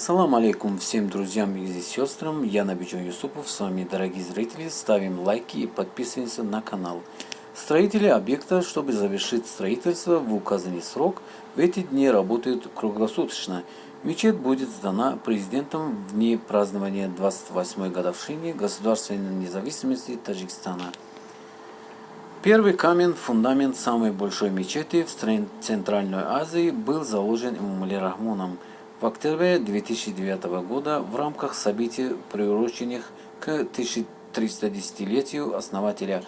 Ассаламу алейкум всем друзьям и сестрам, я Набиджон Юсупов, с вами дорогие зрители, ставим лайки и подписываемся на канал. Строители объекта, чтобы завершить строительство в указанный срок, в эти дни работают круглосуточно. Мечеть будет сдана президентом в дни празднования 28-й годовщины государственной независимости Таджикистана. Первый камень, фундамент самой большой мечети в Центральной Азии был заложен Эмомали Рахмоном в октябре 2009 года в рамках событий, приуроченных к 1310-летию основателя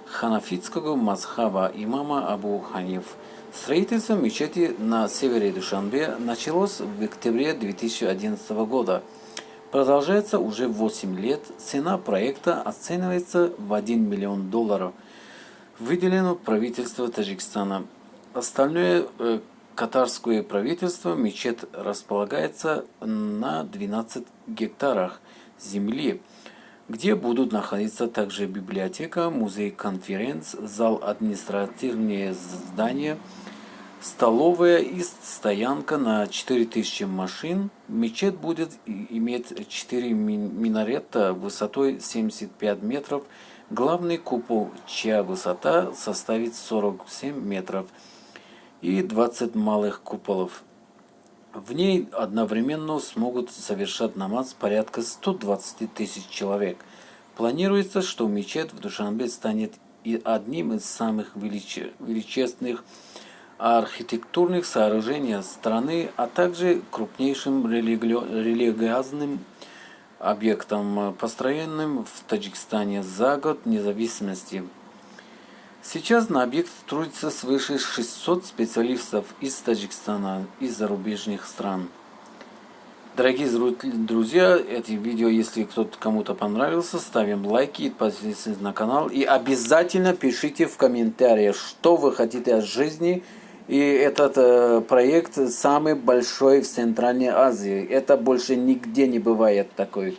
ханафитского мазхаба имама Абу Ханиф. Строительство мечети на севере Душанбе началось в октябре 2011 года. Продолжается уже 8 лет. Цена проекта оценивается в $1 миллион. Выделено правительство Таджикистана. Остальное катарское правительство. Мечеть располагается на 12 гектарах земли, где будут находиться также библиотека, музей конференц, зал, административные здания, столовая и стоянка на 4000 машин. Мечеть будет иметь 4 минарета высотой 75 метров, главный купол, чья высота составит 47 метров, и 20 малых куполов. В ней одновременно смогут совершать намаз порядка 120 тысяч человек. Планируется, что мечеть в Душанбе станет и одним из самых величественных архитектурных сооружений страны, а также крупнейшим религиозным объектом, построенным в Таджикистане за год независимости. Сейчас на объект трудится свыше 600 специалистов из Таджикистана и зарубежных стран. Дорогие друзья, эти видео, если кому-то понравился, ставим лайки и подписывайтесь на канал. И обязательно пишите в комментариях, что вы хотите от жизни. И этот проект самый большой в Центральной Азии. Это больше нигде не бывает такой.